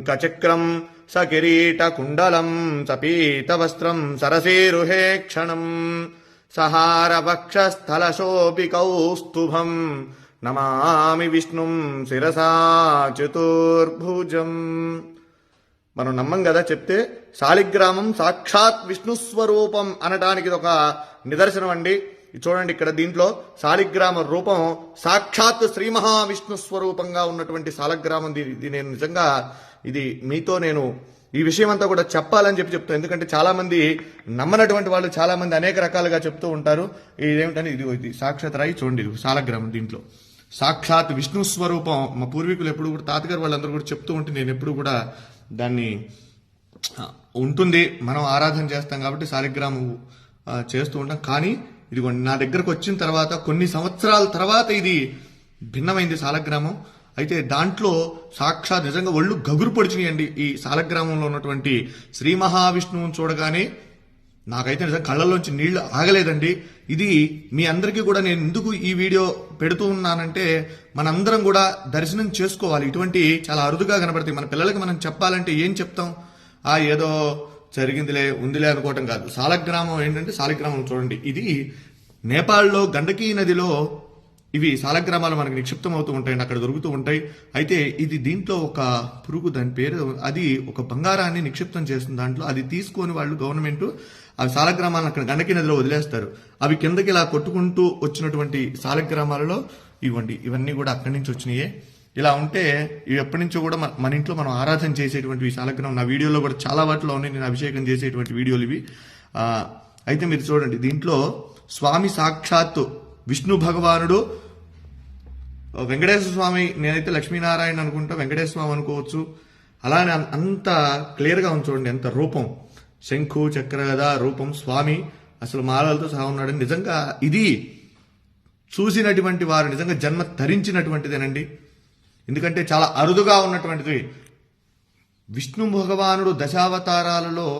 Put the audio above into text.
శంఖచక్రం సకిరీటకుండలం సపీతవస్త్రం సరసీరుహే క్షణం సహారవక్షస్థలశోభికౌస్తుభం నమామి విష్ణుం శిరసా చతుర్భుజం. మనం నమ్మం కదా చెప్తే శాలిగ్రామం సాక్షాత్ విష్ణు స్వరూపం అనడానికి ఇది ఒక నిదర్శనం అండి. చూడండి ఇక్కడ దీంట్లో శాలిగ్రామ రూపం సాక్షాత్ శ్రీ మహావిష్ణు స్వరూపంగా ఉన్నటువంటి శాలగ్రామం. ఇది నేను నిజంగా ఇది మీతో నేను ఈ విషయం అంతా కూడా చెప్పాలని చెప్తాను. ఎందుకంటే చాలా మంది నమ్మనటువంటి వాళ్ళు చాలా మంది అనేక రకాలుగా చెప్తూ ఉంటారు. ఇదేమిటని ఇది సాక్షాత్ రాయి చూడండి, ఇది శాలగ్రామం. దీంట్లో సాక్షాత్ విష్ణు స్వరూపం. మా పూర్వీకులు ఎప్పుడు కూడా తాతగారు వాళ్ళందరూ కూడా చెప్తూ ఉంటే నేను ఎప్పుడు కూడా దాన్ని ఉంటుంది, మనం ఆరాధన చేస్తాం కాబట్టి శాలిగ్రామం చేస్తూ ఉంటాం. కానీ ఇదిగోండి నా దగ్గరకు వచ్చిన తర్వాత కొన్ని సంవత్సరాల తర్వాత ఇది భిన్నమైంది శాలగ్రామం. అయితే దాంట్లో సాక్షాత్ నిజంగా ఒళ్ళు గగురు పొడిచినాయండి. ఈ శాలగ్రామంలో ఉన్నటువంటి శ్రీ మహావిష్ణువుని చూడగానే నాకైతే నిజంగా కళ్ళల్లోంచి నీళ్లు ఆగలేదండి. ఇది మీ అందరికీ కూడా నేను ఎందుకు ఈ వీడియో పెడుతూ ఉన్నానంటే మనందరం కూడా దర్శనం చేసుకోవాలి. ఇటువంటి చాలా అరుదుగా కనబడతాయి. మన పిల్లలకి మనం చెప్పాలంటే ఏం చెప్తాం? ఏదో జరిగిందిలే ఉందిలే అనుకోవటం కాదు. శాలగ్రామం ఏంటంటే శాలిగ్రామం చూడండి, ఇది నేపాల్లో గండకీ నదిలో ఇవి శాలగ్రామాలు మనకు నిక్షిప్తం అవుతూ ఉంటాయండి, అక్కడ దొరుకుతూ ఉంటాయి. అయితే ఇది దీంట్లో ఒక పురుగు, దాని పేరు, అది ఒక బంగారాన్ని నిక్షిప్తం చేస్తుంది దాంట్లో. అది తీసుకొని వాళ్ళు గవర్నమెంట్ ఆ శాలగ్రామాలను అక్కడ గండకీ నదిలో వదిలేస్తారు. అవి కిందకి ఇలా కొట్టుకుంటూ వచ్చినటువంటి శాలగ్రామాలలో ఇవన్నీ కూడా అక్కడి నుంచి వచ్చినాయే. ఇలా ఉంటే ఇవి ఎప్పటి నుంచో కూడా మన ఇంట్లో మనం ఆరాధన చేసేటువంటి ఈ శాలగ్రామం నా వీడియోలో కూడా చాలా వాటిలో ఉన్నాయి. నేను అభిషేకం చేసేటువంటి వీడియోలు ఇవి. అయితే మీరు చూడండి, దీంట్లో స్వామి సాక్షాత్తు విష్ణు భగవానుడు, వెంకటేశ్వర స్వామి, నేనైతే లక్ష్మీనారాయణ అనుకుంటా, వెంకటేశ్వర స్వామి అనుకోవచ్చు. అలానే అంత క్లియర్గా ఉంది చూడండి, ఎంత రూపం, శంఖు చక్ర గద రూపం, స్వామి అసలు మాలలతో సహా ఉన్నాడు. నిజంగా ఇది చూసినటువంటి వారు నిజంగా జన్మ ధరించినటువంటిదేనండి. ఎందుకంటే చాలా అరుదుగా ఉన్నటువంటిది. విష్ణు భగవానుడు దశావతారాలలో